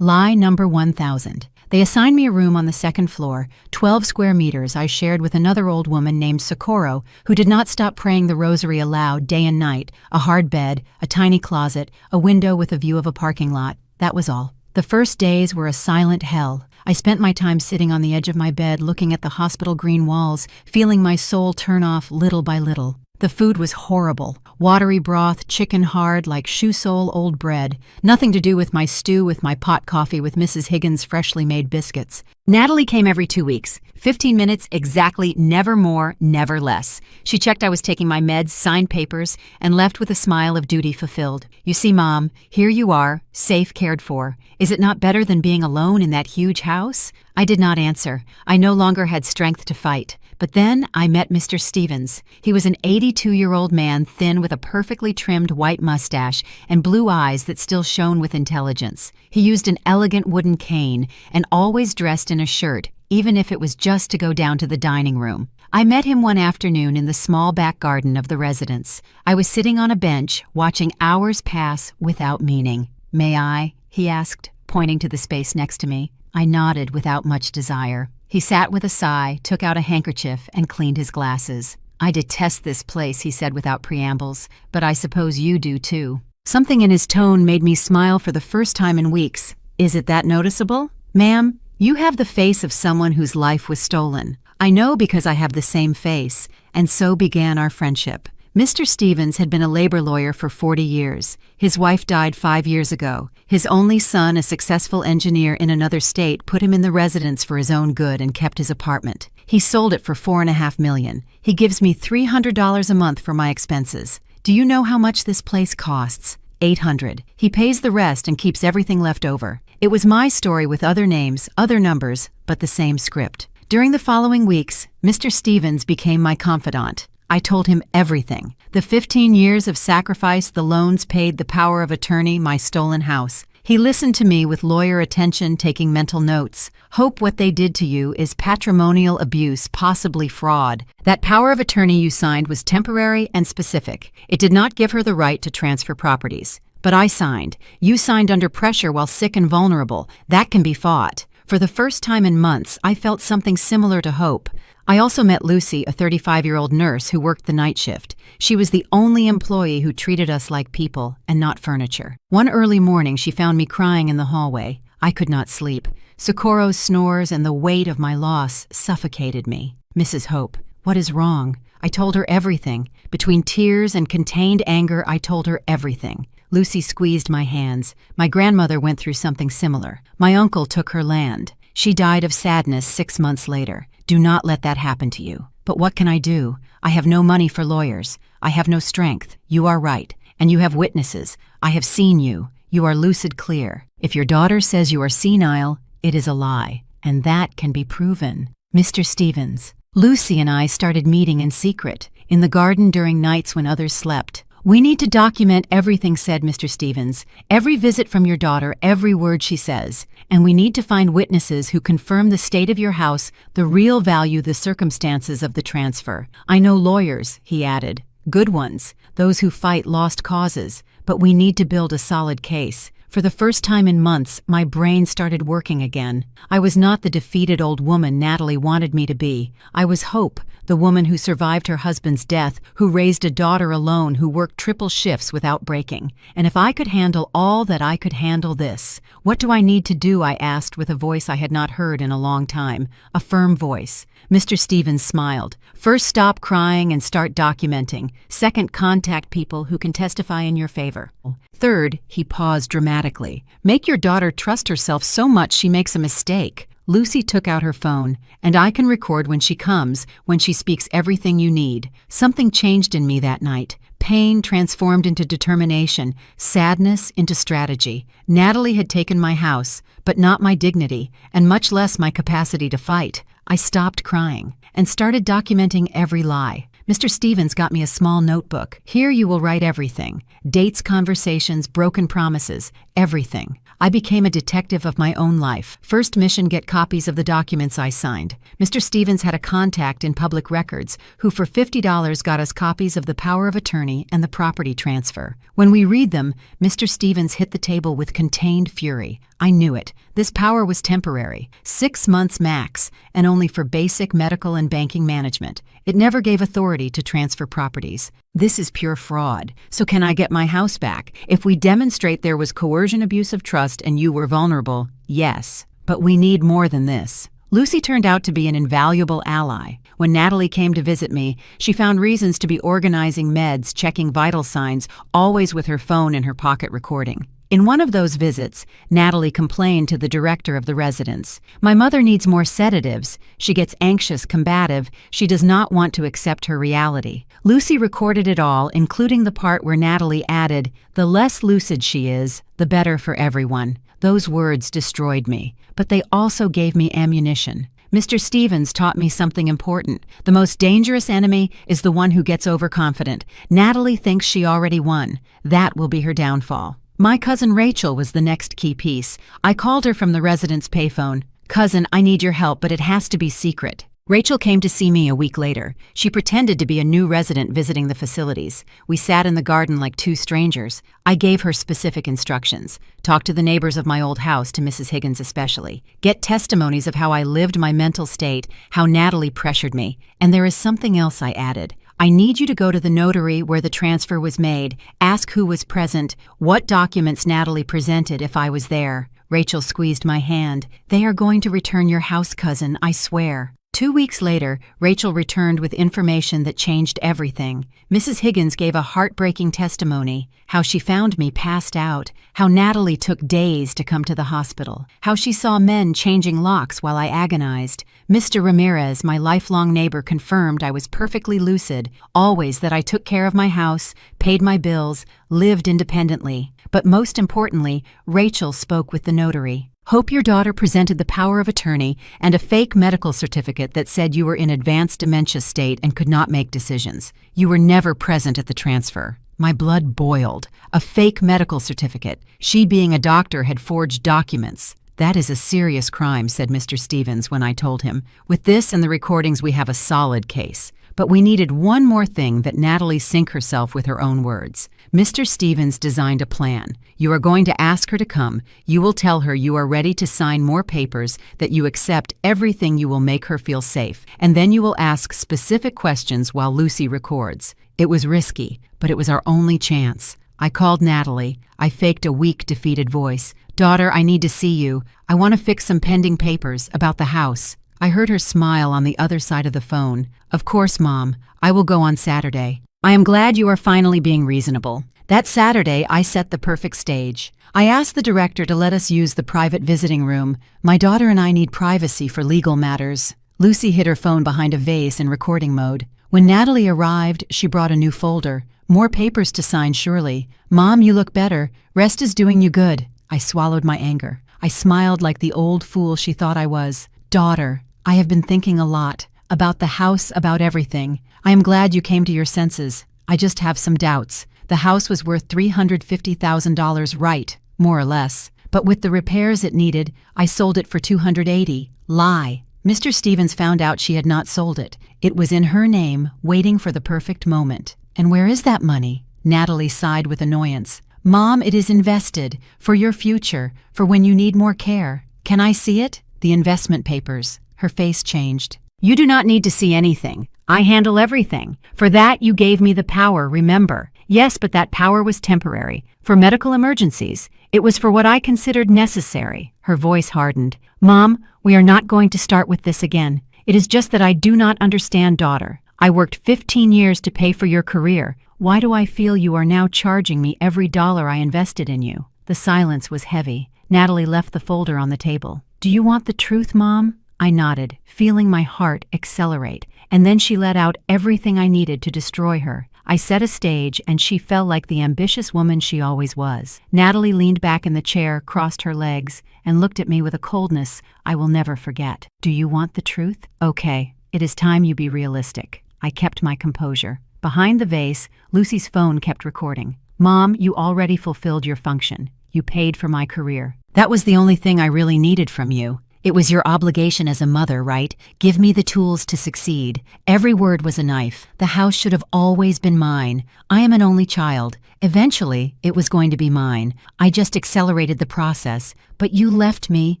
Lie number 1000. They assigned me a room on the 2nd floor, 12 square meters I shared with another old woman named Socorro, who did not stop praying the rosary aloud day and night, a hard bed, a tiny closet, a window with a view of a parking lot. That was all. The first days were a silent hell. I spent my time sitting on the edge of my bed looking at the hospital green walls, feeling my soul turn off little by little. The food was horrible. Watery broth, chicken hard like shoe-sole old bread. Nothing to do with my stew with my pot coffee with Mrs. Higgins' freshly made biscuits. Natalie came every 2 weeks. 15 minutes exactly, never more, never less. She checked I was taking my meds, signed papers, and left with a smile of duty fulfilled. "You see, Mom, here you are, safe, cared for. Is it not better than being alone in that huge house?" I did not answer. I no longer had strength to fight. But then I met Mr. Stevens. He was an 82-year-old man, thin with a perfectly trimmed white mustache and blue eyes that still shone with intelligence. He used an elegant wooden cane and always dressed in a shirt, even if it was just to go down to the dining room. I met him one afternoon in the small back garden of the residence. I was sitting on a bench, watching hours pass without meaning. "May I?" he asked, pointing to the space next to me. I nodded without much desire. He sat with a sigh, took out a handkerchief, and cleaned his glasses. "I detest this place," he said without preambles, "but I suppose you do too." Something in his tone made me smile for the first time in weeks. "Is it that noticeable?" "Ma'am, you have the face of someone whose life was stolen. I know because I have the same face, and so began our friendship." Mr. Stevens had been a labor lawyer for 40 years. His wife died 5 years ago. His only son, a successful engineer in another state, put him in the residence for his own good and kept his apartment. He sold it for $4.5 million. He gives me $300 a month for my expenses. Do you know how much this place costs? $800. He pays the rest and keeps everything left over. It was my story with other names, other numbers, but the same script. During the following weeks, Mr. Stevens became my confidant. I told him everything. The 15 years of sacrifice, the loans paid, the power of attorney, my stolen house. He listened to me with lawyer attention, taking mental notes. Hope what they did to you is patrimonial abuse, possibly fraud. That power of attorney you signed was temporary and specific. It did not give her the right to transfer properties. But I signed. You signed under pressure while sick and vulnerable. That can be fought. For the first time in months, I felt something similar to hope. I also met Lucy, a 35-year-old nurse who worked the night shift. She was the only employee who treated us like people and not furniture. One early morning, she found me crying in the hallway. I could not sleep. Socorro's snores and the weight of my loss suffocated me. Mrs. Hope, what is wrong? I told her everything. Between tears and contained anger, I told her everything. Lucy squeezed my hands. My grandmother went through something similar. My uncle took her land. She died of sadness 6 months later. Do not let that happen to you. But what can I do? I have no money for lawyers. I have no strength. You are right. And you have witnesses. I have seen you. You are lucid clear. If your daughter says you are senile, it is a lie. And that can be proven. Mr. Stevens. Lucy and I started meeting in secret, in the garden during nights when others slept. We need to document everything, said Mr. Stevens. Every visit from your daughter, every word she says. And we need to find witnesses who confirm the state of your house, the real value, the circumstances of the transfer. I know lawyers, he added. Good ones, those who fight lost causes. But we need to build a solid case. For the first time in months, my brain started working again. I was not the defeated old woman Natalie wanted me to be. I was Hope, the woman who survived her husband's death, who raised a daughter alone, who worked triple shifts without breaking. And if I could handle all that, I could handle this. What do I need to do? I asked with a voice I had not heard in a long time, a firm voice. Mr. Stevens smiled. First, stop crying and start documenting. Second, contact people who can testify in your favor. Third, he paused dramatically. Make your daughter trust herself so much she makes a mistake. Lucy took out her phone, and I can record when she comes, when she speaks everything you need. Something changed in me that night. Pain transformed into determination, sadness into strategy. Natalie had taken my house, but not my dignity, and much less my capacity to fight. I stopped crying and started documenting every lie. Mr. Stevens got me a small notebook. Here you will write everything. Dates, conversations, broken promises, everything. I became a detective of my own life. First mission, get copies of the documents I signed. Mr. Stevens had a contact in public records who for $50 got us copies of the power of attorney and the property transfer. When we read them, Mr. Stevens hit the table with contained fury. I knew it. This power was temporary, 6 months max, and only for basic medical and banking management. It never gave authority to transfer properties. This is pure fraud. So can I get my house back? If we demonstrate there was coercion, abuse of trust, and you were vulnerable, yes. But we need more than this. Lucy turned out to be an invaluable ally. When Natalie came to visit me, she found reasons to be organizing meds, checking vital signs, always with her phone in her pocket recording. In one of those visits, Natalie complained to the director of the residence. My mother needs more sedatives. She gets anxious, combative. She does not want to accept her reality. Lucy recorded it all, including the part where Natalie added, "The less lucid she is, the better for everyone." Those words destroyed me, but they also gave me ammunition. Mr. Stevens taught me something important. The most dangerous enemy is the one who gets overconfident. Natalie thinks she already won. That will be her downfall. My cousin Rachel was the next key piece. I called her from the residence payphone. "Cousin, I need your help, but it has to be secret." Rachel came to see me a week later. She pretended to be a new resident visiting the facilities. We sat in the garden like two strangers. I gave her specific instructions. Talk to the neighbors of my old house, to Mrs. Higgins especially. Get testimonies of how I lived my mental state, how Natalie pressured me. And there is something else I added. I need you to go to the notary where the transfer was made. Ask who was present, what documents Natalie presented if I was there. Rachel squeezed my hand. They are going to return your house, cousin, I swear. 2 weeks later, Rachel returned with information that changed everything. Mrs. Higgins gave a heartbreaking testimony, how she found me passed out, how Natalie took days to come to the hospital, how she saw men changing locks while I agonized. Mr. Ramirez, my lifelong neighbor, confirmed I was perfectly lucid, always that I took care of my house, paid my bills, lived independently. But most importantly, Rachel spoke with the notary. Hope your daughter presented the power of attorney and a fake medical certificate that said you were in advanced dementia state and could not make decisions. You were never present at the transfer. My blood boiled. A fake medical certificate. She, being a doctor, had forged documents. "That is a serious crime," said Mr. Stevens when I told him. "With this and the recordings, we have a solid case." But we needed one more thing that Natalie sink herself with her own words. Mr. Stevens designed a plan. "You are going to ask her to come. You will tell her you are ready to sign more papers, that you accept everything you will make her feel safe, and then you will ask specific questions while Lucy records." It was risky, but it was our only chance. I called Natalie. I faked a weak, defeated voice. "Daughter, I need to see you. I want to fix some pending papers about the house." I heard her smile on the other side of the phone. "Of course, Mom. I will go on Saturday." "I am glad you are finally being reasonable." That Saturday, I set the perfect stage. I asked the director to let us use the private visiting room. My daughter and I need privacy for legal matters. Lucy hid her phone behind a vase in recording mode. When Natalie arrived, she brought a new folder. "More papers to sign, surely. Mom, you look better. Rest is doing you good." I swallowed my anger. I smiled like the old fool she thought I was. "Daughter, I have been thinking a lot. About the house, about everything. I am glad you came to your senses. I just have some doubts. The house was worth $350,000, right, more or less. But with the repairs it needed, I sold it for $280,000. Lie. Mr. Stevens found out she had not sold it. It was in her name, waiting for the perfect moment. And where is that money?" Natalie sighed with annoyance. "Mom, it is invested. For your future. For when you need more care. Can I see it?" "The investment papers." Her face changed. "You do not need to see anything. I handle everything. For that you gave me the power, remember." "Yes, but that power was temporary. For medical emergencies. It was for what I considered necessary." Her voice hardened. "Mom, we are not going to start with this again. It is just that I do not understand, daughter. I worked 15 years to pay for your career. Why do I feel you are now charging me every dollar I invested in you?" The silence was heavy. Natalie left the folder on the table. "Do you want the truth, Mom?" I nodded, feeling my heart accelerate, and then she let out everything I needed to destroy her. I set a stage, and she fell like the ambitious woman she always was. Natalie leaned back in the chair, crossed her legs, and looked at me with a coldness I will never forget. "Do you want the truth? Okay, it is time you be realistic." I kept my composure. Behind the vase, Lucy's phone kept recording. "Mom, you already fulfilled your function. You paid for my career. That was the only thing I really needed from you. It was your obligation as a mother, right? Give me the tools to succeed." Every word was a knife. The house should have always been mine. I am an only child. Eventually, it was going to be mine. I just accelerated the process. But you left me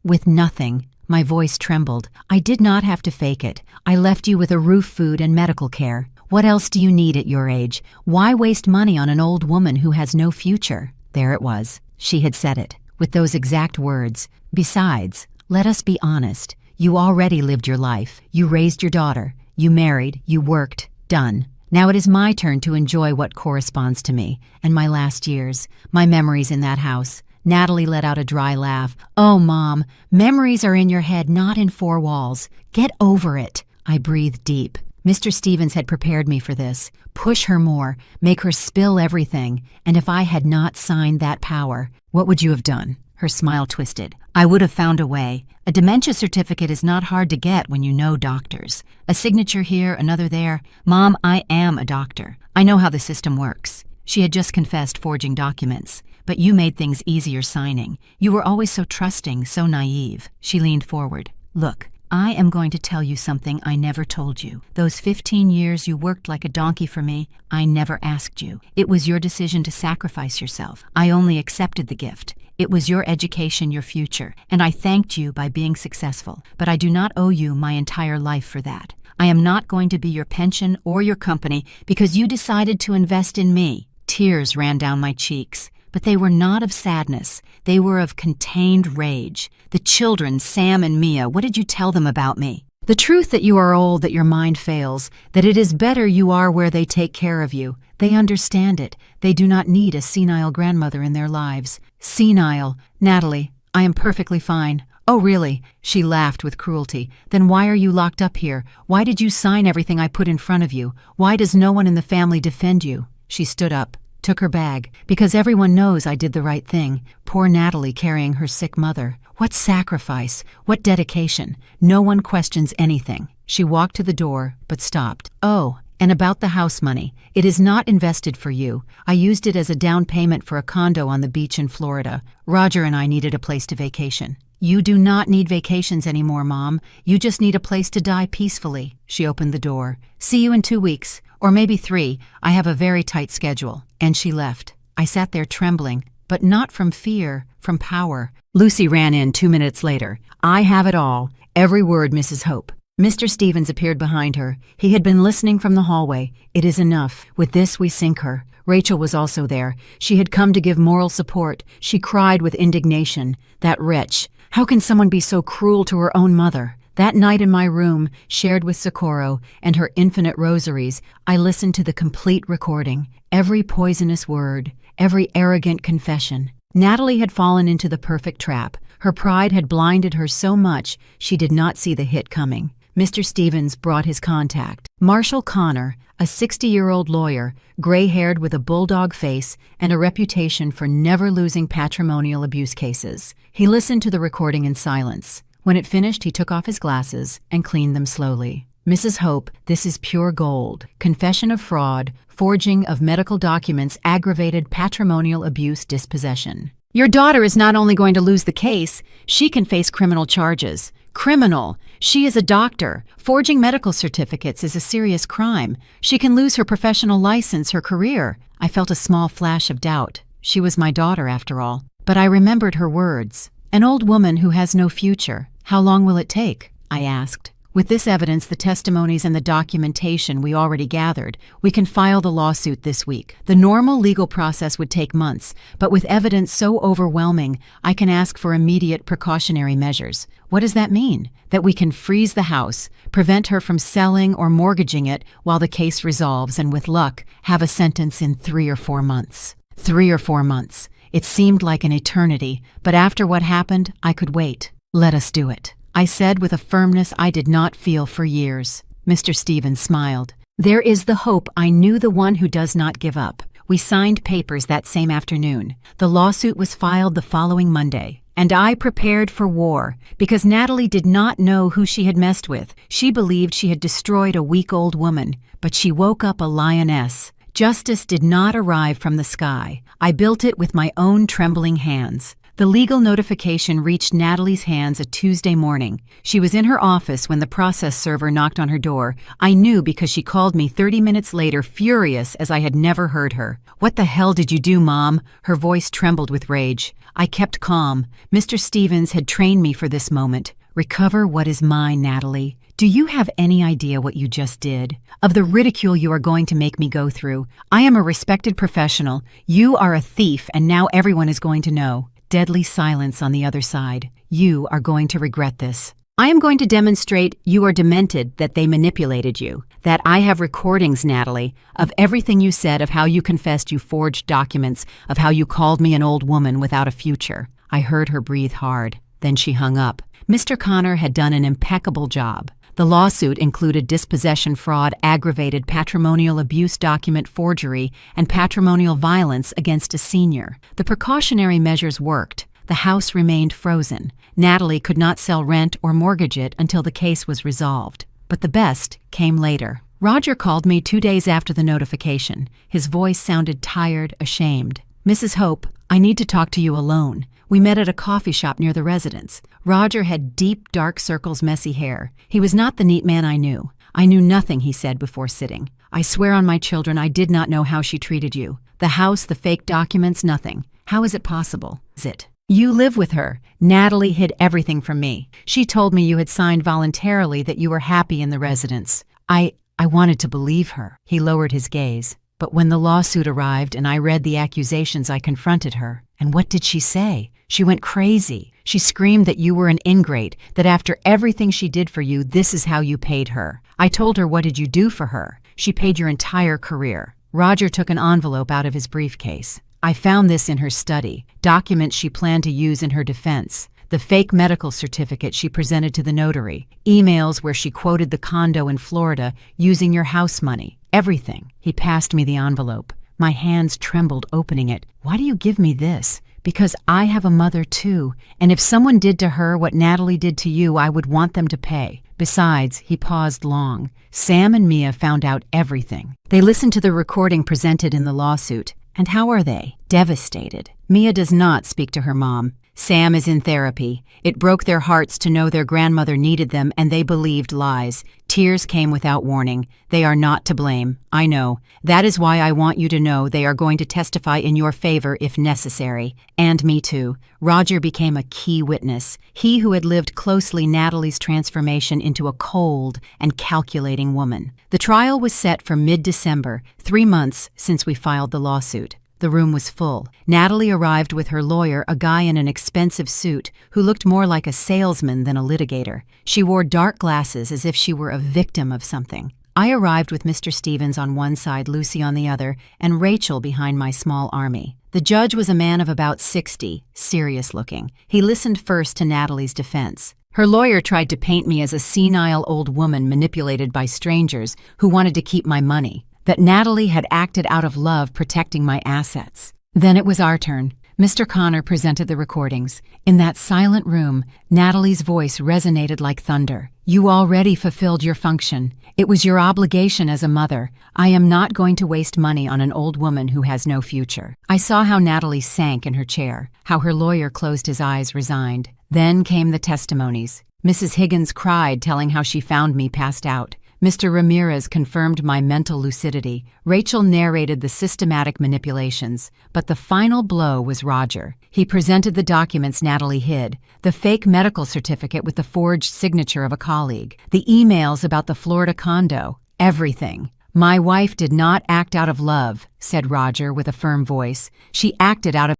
with nothing. My voice trembled. "I did not have to fake it. I left you with a roof, food, and medical care. What else do you need at your age? Why waste money on an old woman who has no future?" There it was. She had said it, with those exact words. "Besides, let us be honest. You already lived your life. You raised your daughter. You married. You worked. Done. Now it is my turn to enjoy what corresponds to me, and my last years, my memories in that house." Natalie let out a dry laugh. "Oh, Mom, memories are in your head, not in four walls. Get over it." I breathed deep. Mr. Stevens had prepared me for this. Push her more, make her spill everything, and if I had not signed that power, what would you have done? Her smile twisted. "I would have found a way. A dementia certificate is not hard to get when you know doctors. A signature here, another there. Mom, I am a doctor. I know how the system works." She had just confessed forging documents. "But you made things easier signing. You were always so trusting, so naive." She leaned forward. "Look, I am going to tell you something I never told you. Those 15 years you worked like a donkey for me, I never asked you. It was your decision to sacrifice yourself. I only accepted the gift. It was your education, your future, and I thanked you by being successful. But I do not owe you my entire life for that. I am not going to be your pension or your company because you decided to invest in me." Tears ran down my cheeks. But they were not of sadness. They were of contained rage. "The children, Sam and Mia, what did you tell them about me?" "The truth that you are old, that your mind fails, that it is better you are where they take care of you. They understand it. They do not need a senile grandmother in their lives." "Senile. Natalie, I am perfectly fine." "Oh, really?" She laughed with cruelty. "Then why are you locked up here? Why did you sign everything I put in front of you? Why does no one in the family defend you?" She stood up. Took her bag. "Because everyone knows I did the right thing. Poor Natalie carrying her sick mother. What sacrifice, what dedication. No one questions anything." She walked to the door, but stopped. "Oh, And about the house money, it is not invested for you. I used it as a down payment for a condo on the beach in Florida. Roger and I needed a place to vacation. You do not need vacations anymore, Mom. You just need a place to die peacefully. She opened the door. See you in 2 weeks, or maybe 3. I have a very tight schedule. And she left. I sat there trembling, but not from fear, from power. Lucy ran in 2 minutes later. I have it all. Every word, Mrs. Hope. Mr. Stevens appeared behind her. He had been listening from the hallway. It is enough. With this we sink her. Rachel was also there. She had come to give moral support. She cried with indignation. That wretch. How can someone be so cruel to her own mother? That night in my room, shared with Socorro and her infinite rosaries, I listened to the complete recording. Every poisonous word, every arrogant confession. Natalie had fallen into the perfect trap. Her pride had blinded her so much she did not see the hit coming. Mr. Stevens brought his contact. Marshall Connor, a 60-year-old lawyer, gray-haired with a bulldog face and a reputation for never losing patrimonial abuse cases. He listened to the recording in silence. When it finished, he took off his glasses and cleaned them slowly. Mrs. Hope, this is pure gold. Confession of fraud, forging of medical documents, aggravated patrimonial abuse, dispossession. Your daughter is not only going to lose the case, she can face criminal charges. Criminal! She is a doctor. Forging medical certificates is a serious crime. She can lose her professional license, her career. I felt a small flash of doubt. She was my daughter, after all. But I remembered her words. An old woman who has no future. How long will it take? I asked. With this evidence, the testimonies and the documentation we already gathered, we can file the lawsuit this week. The normal legal process would take months, but with evidence so overwhelming, I can ask for immediate precautionary measures. What does that mean? That we can freeze the house, prevent her from selling or mortgaging it while the case resolves, and with luck, have a sentence in 3 or 4 months. 3 or 4 months. It seemed like an eternity, but after what happened, I could wait. Let us do it, I said with a firmness I did not feel for years. Mr. Stevens smiled. There is the hope. I knew the one who does not give up. We signed papers that same afternoon. The lawsuit was filed the following Monday. And I prepared for war, because Natalie did not know who she had messed with. She believed she had destroyed a weak old woman, but she woke up a lioness. Justice did not arrive from the sky. I built it with my own trembling hands. The legal notification reached Natalie's hands a Tuesday morning. She was in her office when the process server knocked on her door. I knew because she called me 30 minutes later, furious as I had never heard her. What the hell did you do, Mom? Her voice trembled with rage. I kept calm. Mr. Stevens had trained me for this moment. Recover what is mine, Natalie. Do you have any idea what you just did? Of the ridicule you are going to make me go through. I am a respected professional. You are a thief, and now everyone is going to know. Deadly silence on the other side. You are going to regret this. I am going to demonstrate you are demented, that they manipulated you, that I have recordings, Natalie, of everything you said, of how you confessed you forged documents, of how you called me an old woman without a future. I heard her breathe hard. Then she hung up. Mr. Connor had done an impeccable job. The lawsuit included dispossession fraud, aggravated patrimonial abuse document forgery, and patrimonial violence against a senior. The precautionary measures worked. The house remained frozen. Natalie could not sell, rent, or mortgage it until the case was resolved. But the best came later. Roger called me 2 days after the notification. His voice sounded tired, ashamed. Mrs. Hope, I need to talk to you alone. We met at a coffee shop near the residence. Roger had deep, dark circles, messy hair. He was not the neat man I knew. I knew nothing, he said before sitting. I swear on my children I did not know how she treated you. The house, the fake documents, nothing. How is it possible? Is it? You live with her. Natalie hid everything from me. She told me you had signed voluntarily, that you were happy in the residence. I wanted to believe her. He lowered his gaze. But when the lawsuit arrived and I read the accusations, I confronted her. And what did she say? She went crazy. She screamed that you were an ingrate, that after everything she did for you, this is how you paid her. I told her, what did you do for her? She paid your entire career. Roger took an envelope out of his briefcase. I found this in her study, documents she planned to use in her defense. The fake medical certificate she presented to the notary, emails where she quoted the condo in Florida using your house money, everything. He passed me the envelope. My hands trembled opening it. Why do you give me this? Because I have a mother too, and if someone did to her what Natalie did to you, I would want them to pay. Besides, he paused long. Sam and Mia found out everything. They listened to the recording presented in the lawsuit. And how are they? Devastated. Mia does not speak to her mom. Sam is in therapy. It broke their hearts to know their grandmother needed them, and they believed lies. Tears came without warning. They are not to blame. I know. That is why I want you to know they are going to testify in your favor if necessary. And me too. Roger became a key witness. He who had lived closely Natalie's transformation into a cold and calculating woman. The trial was set for mid-December, 3 months since we filed the lawsuit. The room was full. Natalie arrived with her lawyer, a guy in an expensive suit, who looked more like a salesman than a litigator. She wore dark glasses as if she were a victim of something. I arrived with Mr. Stevens on one side, Lucy on the other, and Rachel behind my small army. The judge was a man of about 60, serious-looking. He listened first to Natalie's defense. Her lawyer tried to paint me as a senile old woman manipulated by strangers who wanted to keep my money. That Natalie had acted out of love protecting my assets. Then it was our turn. Mr. Connor presented the recordings. In that silent room, Natalie's voice resonated like thunder. You already fulfilled your function. It was your obligation as a mother. I am not going to waste money on an old woman who has no future. I saw how Natalie sank in her chair, how her lawyer closed his eyes resigned. Then came the testimonies. Mrs. Higgins cried, telling how she found me passed out. Mr. Ramirez confirmed my mental lucidity. Rachel narrated the systematic manipulations. But the final blow was Roger. He presented the documents Natalie hid, the fake medical certificate with the forged signature of a colleague, the emails about the Florida condo, everything. My wife did not act out of love, said Roger with a firm voice. She acted out of